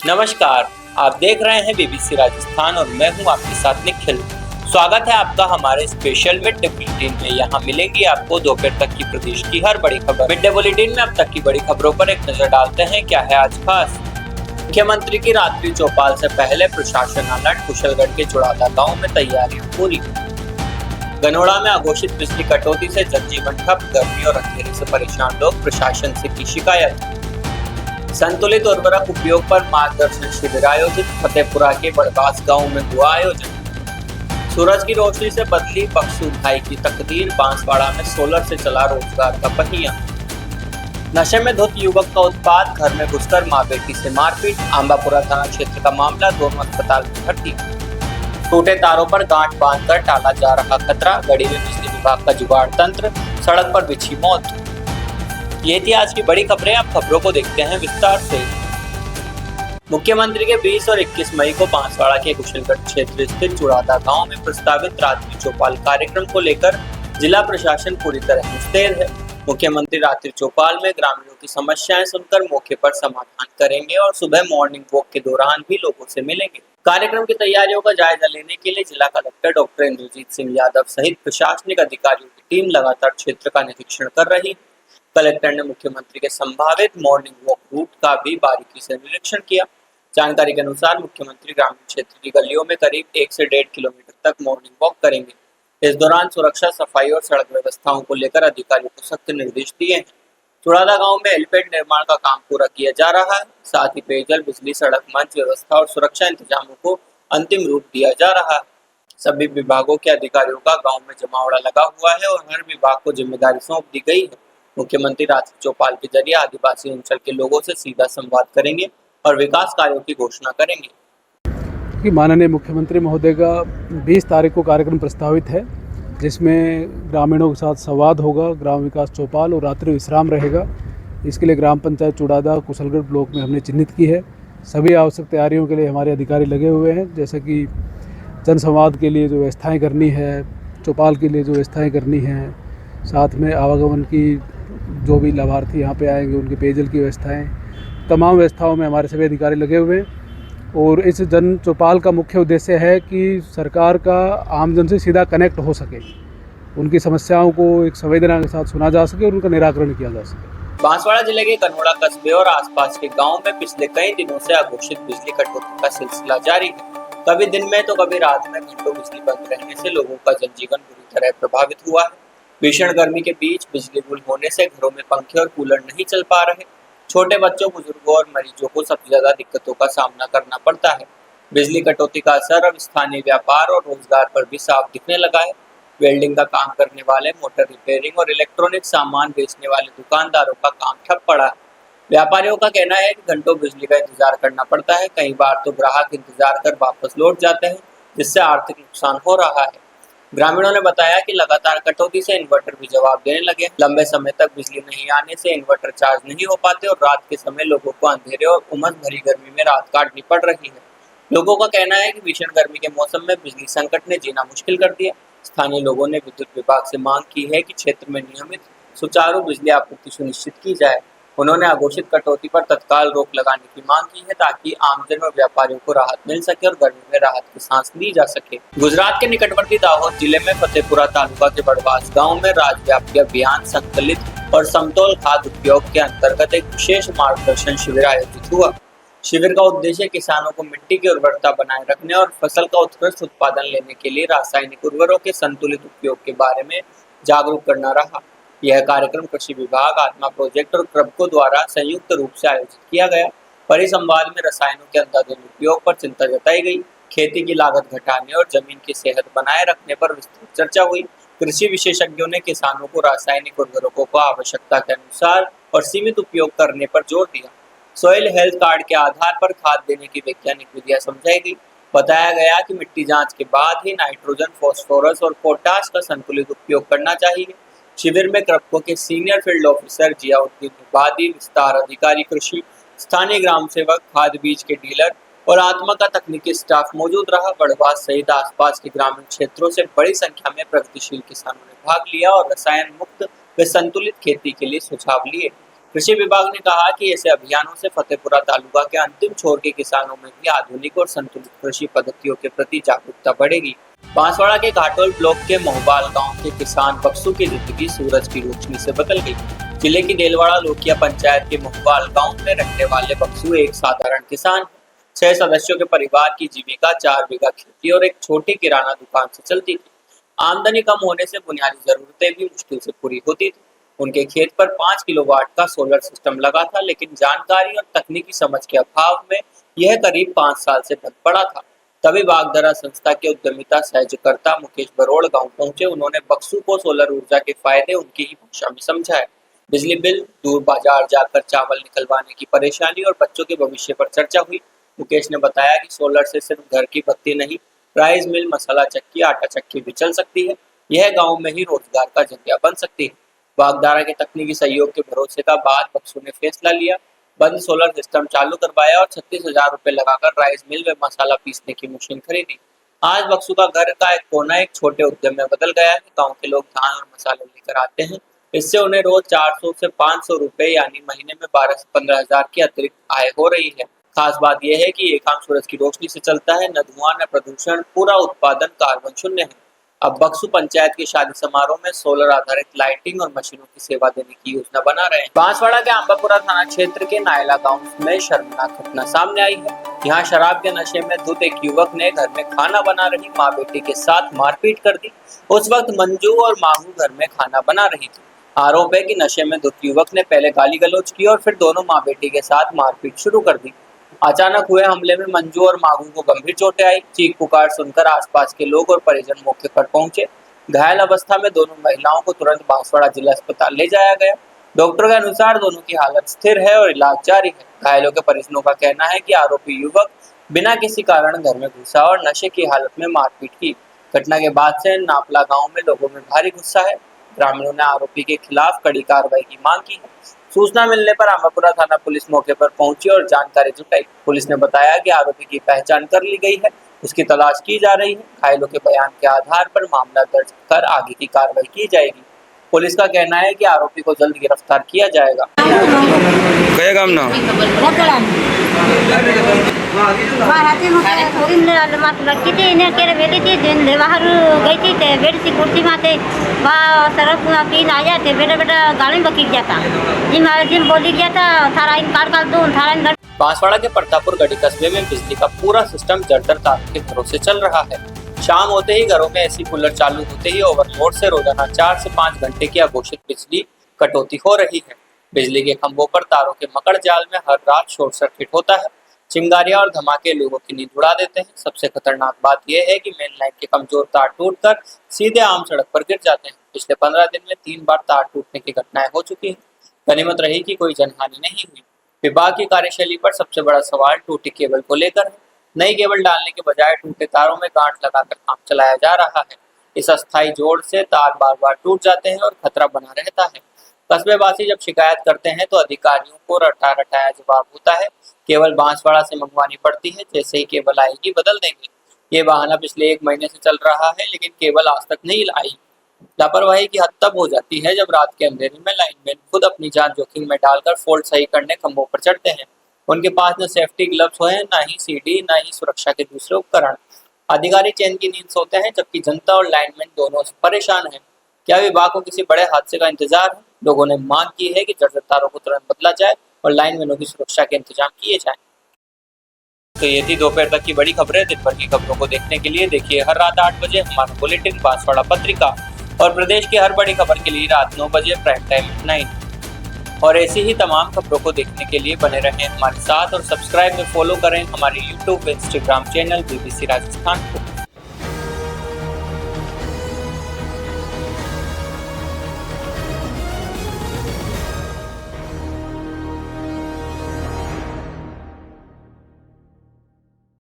नमस्कार, आप देख रहे हैं बीबीसी राजस्थान और मैं हूं आपके साथ निखिल। स्वागत है आपका हमारे स्पेशल मिड डे बुलेटिन में। यहां मिलेंगी आपको दोपहर तक की प्रदेश की हर बड़ी खबर। मिड डे बुलेटिन में अब तक की बड़ी खबरों पर एक नजर डालते हैं। क्या है आज खास? मुख्यमंत्री की रात्रि चौपाल से पहले प्रशासन अलर्ट। कुशलगढ़ के चुड़ादा गाँव में तैयारियां पूरी। गनोड़ा में अघोषित बिजली कटौती से जनजीवन ठप। गर्मी और अंधेरे से परेशान लोग, प्रशासन से की शिकायत। संतुलित उर्वरक उपयोग पर मार्गदर्शन शिविर आयोजित। फतेहपुरा के बड़बास गांव में हुआ आयोजन। सूरज की रोशनी से बदली बक्सू भाई की तकदीर। बांसवाड़ा में सोलर से चला रोजगार का पहिया। नशे में धुत युवक का उत्पात। घर में घुसकर मां बेटी से मारपीट। आंबापुरा थाना क्षेत्र का मामला। दोनों अस्पताल में भर्ती। टूटे तारों पर गांठ बांधकर टाला जा रहा खतरा। गढ़ी में बिजली विभाग का जुगाड़ तंत्र। सड़क पर बिछी मौत। ये थी आज की बड़ी खबरें। आप खबरों को देखते हैं विस्तार से। मुख्यमंत्री के 20 और 21 मई को बांसवाड़ा के कुशलगढ़ क्षेत्र स्थित चुड़ादा गांव में प्रस्तावित रात्रि चौपाल कार्यक्रम को लेकर जिला प्रशासन पूरी तरह मुस्तैद है। मुख्यमंत्री रात्रि चौपाल में ग्रामीणों की समस्याएं सुनकर मौके पर समाधान करेंगे और सुबह मॉर्निंग वॉक के दौरान भी लोगों से मिलेंगे। कार्यक्रम की तैयारियों का जायजा लेने के लिए जिला कलेक्टर डॉक्टर इंद्रजीत सिंह यादव सहित प्रशासनिक अधिकारियों की टीम लगातार क्षेत्र का निरीक्षण कर रही। कलेक्टर ने मुख्यमंत्री के संभावित मॉर्निंग वॉक रूट का भी बारीकी से निरीक्षण किया। जानकारी के अनुसार मुख्यमंत्री ग्रामीण क्षेत्र की गलियों में करीब 1 से 1.5 किलोमीटर तक मॉर्निंग वॉक करेंगे। इस दौरान सुरक्षा, सफाई और सड़क व्यवस्थाओं को लेकर अधिकारियों को सख्त निर्देश दिए हैं। चुड़ादा गांव में हेलीपैड निर्माण का काम पूरा किया जा रहा है। साथ ही पेयजल, बिजली, सड़क, मंच व्यवस्था और सुरक्षा इंतजामों को अंतिम रूप दिया जा रहा है। सभी विभागों के अधिकारियों का गाँव में जमावड़ा लगा हुआ है और हर विभाग को जिम्मेदारी सौंप दी गई है। मुख्यमंत्री रात्रि चौपाल के जरिए आदिवासी अंचल के लोगों से सीधा संवाद करेंगे और विकास कार्यों की घोषणा करेंगे। कि माननीय मुख्यमंत्री महोदय का 20 तारीख को कार्यक्रम प्रस्तावित है, जिसमें ग्रामीणों के साथ संवाद होगा, ग्राम विकास चौपाल और रात्रि विश्राम रहेगा। इसके लिए ग्राम पंचायत चुड़ादा कुशलगढ़ ब्लॉक में हमने चिन्हित की है। सभी आवश्यक तैयारियों के लिए हमारे अधिकारी लगे हुए हैं, जैसे कि जनसंवाद के लिए जो व्यवस्थाएँ करनी है, चौपाल के लिए जो व्यवस्थाएँ करनी हैं, साथ में आवागमन की जो भी लाभार्थी यहाँ पे आएंगे उनके पेयजल की व्यवस्थाएं, तमाम व्यवस्थाओं में हमारे सभी अधिकारी लगे हुए हैं। और इस जन चौपाल का मुख्य उद्देश्य है कि सरकार का आमजन से सीधा कनेक्ट हो सके, उनकी समस्याओं को एक संवेदना के साथ सुना जा सके और उनका निराकरण किया जा सके। बांसवाड़ा जिले के कनोड़ा कस्बे और आसपास के गाँव में पिछले कई दिनों से अघोषित बिजली कटौती का सिलसिला जारी है। कभी दिन में तो कभी रात में घंटों बिजली बंद रहने से लोगों का जनजीवन बुरी तरह प्रभावित हुआ है। भीषण गर्मी के बीच बिजली गुल होने से घरों में पंखे और कूलर नहीं चल पा रहे। छोटे बच्चों, बुजुर्गों और मरीजों को सबसे ज्यादा दिक्कतों का सामना करना पड़ता है। बिजली कटौती का असर अब स्थानीय व्यापार और रोजगार पर भी साफ दिखने लगा है। वेल्डिंग का काम करने वाले, मोटर रिपेयरिंग और इलेक्ट्रॉनिक सामान बेचने वाले दुकानदारों का काम ठप पड़ा है। व्यापारियों का कहना है कि घंटों बिजली का इंतजार करना पड़ता है। कई बार तो ग्राहक इंतजार कर वापस लौट जाते हैं, जिससे आर्थिक नुकसान हो रहा है। ग्रामीणों ने बताया कि लगातार कटौती से इन्वर्टर भी जवाब देने लगे। लंबे समय तक बिजली नहीं आने से इन्वर्टर चार्ज नहीं हो पाते और रात के समय लोगों को अंधेरे और उमस भरी गर्मी में रात काटनी पड़ रही है। लोगों का कहना है कि भीषण गर्मी के मौसम में बिजली संकट ने जीना मुश्किल कर दिया। स्थानीय लोगों ने विद्युत विभाग से मांग की है कि क्षेत्र में नियमित सुचारू बिजली आपूर्ति सुनिश्चित की जाए। उन्होंने अघोषित कटौती पर तत्काल रोक लगाने की मांग की है, ताकि आमजन और व्यापारियों को राहत मिल सके और गर्मी में राहत की सांस ली जा सके। गुजरात के निकटवर्ती दाहोद जिले में फतेहपुरा तालुका के बड़वास गांव में राज्यव्यापी अभियान संकलित और समतोल खाद्य उपयोग के अंतर्गत एक विशेष मार्गदर्शन शिविर आयोजित हुआ। शिविर का उद्देश्य किसानों को मिट्टी की उर्वरता बनाए रखने और फसल का उत्कृष्ट उत्पादन लेने के लिए रासायनिक उर्वरकों के संतुलित उपयोग के बारे में जागरूक करना रहा। यह कार्यक्रम कृषि विभाग, आत्मा प्रोजेक्ट और क्रबको द्वारा संयुक्त रूप से आयोजित किया गया। परिसंवाद में रसायनों के अंधाधुंध उपयोग पर चिंता जताई गई, खेती की लागत घटाने और जमीन की सेहत बनाए रखने पर विस्तृत चर्चा हुई। कृषि विशेषज्ञों ने किसानों को रासायनिक उर्वरकों को आवश्यकता के अनुसार और सीमित उपयोग करने पर जोर दिया। सॉइल हेल्थ कार्ड के आधार पर खाद देने की वैज्ञानिक विधियां समझाई गई। बताया गया कि मिट्टी जांच के बाद ही नाइट्रोजन, फास्फोरस और पोटाश का संतुलित उपयोग करना चाहिए। शिविर में क्रबको के सीनियर फील्ड ऑफिसर जियाउद्दीन निबादी, विस्तार अधिकारी कृषि, स्थानीय ग्राम सेवक, खाद बीज के डीलर और आत्मा का तकनीकी स्टाफ मौजूद रहा। बड़वास सहित आसपास के ग्रामीण क्षेत्रों से बड़ी संख्या में प्रगतिशील किसानों ने भाग लिया और रसायन मुक्त व संतुलित खेती के लिए सुझाव लिए। कृषि विभाग ने कहा कि ऐसे अभियानों से फतेहपुरा तालुका के अंतिम छोर के किसानों में भी आधुनिक और संतुलित कृषि पद्धतियों के प्रति जागरूकता बढ़ेगी। बांसवाड़ा के घाटोल ब्लॉक के मोहबाल गांव के किसान बक्सू की जिंदगी सूरज की रोशनी से बदल गई। जिले की देलवाड़ा लोकिया पंचायत के मोहबाल गांव में रहने वाले बक्सू एक साधारण किसान 6 सदस्यों के परिवार की जीविका 4 बीघा खेती और एक छोटी किराना दुकान से चलती थी। आमदनी कम होने से बुनियादी जरूरतें भी मुश्किल से पूरी होती थी। उनके खेत पर 5 किलोवाट का सोलर सिस्टम लगा था, लेकिन जानकारी और तकनीकी समझ के अभाव में यह करीब 5 साल से बंद पड़ा था। तभी बागदरा संस्था के उद्यमिता सहजकर्ता मुकेश बरोड़ गांव पहुंचे। उन्होंने बक्सू को सोलर ऊर्जा के फायदे उनकी ही भाषा में समझाए। बिजली बिल, दूर बाजार जाकर चावल निकलवाने की परेशानी और बच्चों के भविष्य पर चर्चा हुई। मुकेश ने बताया कि सोलर से सिर्फ घर की बत्ती नहीं, राइस मिल, मसाला चक्की, आटा चक्की भी चल सकती है। यह गांव में ही रोजगार का जरिया बन सकती है। बागदारा के तकनीकी सहयोग के भरोसे का बाद बक्सू ने फैसला लिया, बंद सोलर सिस्टम चालू करवाया और 36,000 रुपए लगाकर राइस मिल व मसाला पीसने की मशीन खरीदी। आज बक्सू का घर का एक कोना एक छोटे उद्यम में बदल गया है। गांव के लोग धान और मसाले लेकर आते हैं। इससे उन्हें रोज 400 से 500 रुपए यानी महीने में 12 से 15,000 की अतिरिक्त आय हो रही है। खास बात यह है कि ये काम सूरज की रोशनी से चलता है, न धुआं न प्रदूषण, पूरा उत्पादन कार्बन शून्य है। अब बक्सू पंचायत के शादी समारोह में सोलर आधारित लाइटिंग और मशीनों की सेवा देने की योजना बना रहे हैं। बांसवाड़ा के आंबापुरा थाना क्षेत्र के नायला गांव में शर्मनाक घटना सामने आई है। यहाँ शराब के नशे में धुत एक युवक ने घर में खाना बना रही माँ बेटी के साथ मारपीट कर दी। उस वक्त मंजू और माहू घर में खाना बना रही थी। आरोप है कि नशे में धुत युवक ने पहले गाली गलौज की और फिर दोनों माँ बेटी के साथ मारपीट शुरू कर दी। अचानक हुए हमले में मंजू और मागू को गंभीर चोटें आई। चीख पुकार सुनकर आसपास के लोग और परिजन मौके पर पहुंचे। घायल अवस्था में दोनों महिलाओं को तुरंत बांसवाड़ा जिला अस्पताल ले जाया गया। डॉक्टर के अनुसार दोनों की हालत स्थिर है और इलाज जारी है। घायलों के परिजनों का कहना है कि आरोपी युवक बिना किसी कारण घर में घुसा और नशे की हालत में मारपीट की। घटना के बाद से नापला गाँव में लोगों में भारी गुस्सा है। ग्रामीणों ने आरोपी के खिलाफ कड़ी कार्रवाई की मांग की है। सूचना मिलने पर आंबापुरा थाना पुलिस मौके पर पहुंची और जानकारी जुटाई। पुलिस ने बताया कि आरोपी की पहचान कर ली गई है, उसकी तलाश की जा रही है। घायलों के बयान के आधार पर मामला दर्ज कर आगे की कार्रवाई की जाएगी। पुलिस का कहना है कि आरोपी को जल्द गिरफ्तार किया जाएगा। कया गाम ना लड़की थी इन्हें केरे बेटी थी दिन बाहर गई थी ते बेटी सी कुर्सी माते वहाँ सरफ पीन आ जाते बेटा बेटा गाड़ी में बकीट जाता जिम बोली गया था थारा इन कार दो थारा इन। बांसवाड़ा के प्रतापपुर गढ़ी कस्बे में बिजली का पूरा सिस्टम जर्जर तारों के घरों से चल रहा है। शाम होते ही घरों में एसी कूलर चालू होते ही ओवरलोड से रोजाना 4 से 5 घंटे की अघोषित बिजली कटौती हो रही है। बिजली के खंभों पर तारों के मकड़ जाल में हर रात शॉर्ट सर्किट होता है। चिंगारियां और धमाके लोगों की नींद उड़ा देते हैं। सबसे खतरनाक बात यह है कि मेन लाइन के कमजोर तार टूटकर सीधे आम सड़क पर गिर जाते हैं। पिछले 15 दिन में 3 बार तार टूटने की घटनाएं हो चुकी हैं। गनीमत रही कि कोई जनहानि नहीं हुई। विभाग की कार्यशैली पर सबसे बड़ा सवाल टूटी केबल को लेकर है। नई केबल डालने के बजाय टूटे तारों में गांठ लगाकर काम चलाया जा रहा है। इस अस्थायी जोड़ से तार बार बार टूट जाते हैं और खतरा बना रहता है। कस्बेवासी जब शिकायत करते हैं तो अधिकारियों को रटाया जवाब होता है, केवल बांसवाड़ा से मंगवानी पड़ती है, जैसे ही केबल आएगी बदल देंगे। ये बहाना पिछले 1 महीने से चल रहा है, लेकिन केबल आज तक नहीं आई। लापरवाही की हद तब हो जाती है जब रात के अंधेरे में लाइनमैन खुद अपनी जान जोखिम में डालकर फॉल्ट सही करने खंभों पर चढ़ते हैं। उनके पास न सेफ्टी ग्लव्स हैं, न ही सीढ़ी, न ही सुरक्षा के दूसरे उपकरण। अधिकारी चैन की नींद सोते हैं, जबकि जनता और लाइनमैन दोनों परेशान हैं। क्या विभाग को किसी बड़े हादसे का इंतजार है? लोगों ने मांग की है कि जर्जर तारों को तुरंत बदला जाए और लाइनमैनों की सुरक्षा के इंतजाम किए जाएं। तो ये थी दोपहर तक की बड़ी खबरें। दिन भर की खबरों को देखने के लिए देखिए हर रात 8 बजे हमारा बुलेटिन बांसवाड़ा पत्रिका, और प्रदेश की हर बड़ी खबर के लिए रात 9 बजे प्राइम टाइम 9। और ऐसी ही तमाम खबरों को देखने के लिए बने रहें हमारे साथ और सब्सक्राइब में फॉलो करें हमारे YouTube व Instagram चैनल BBC राजस्थान को।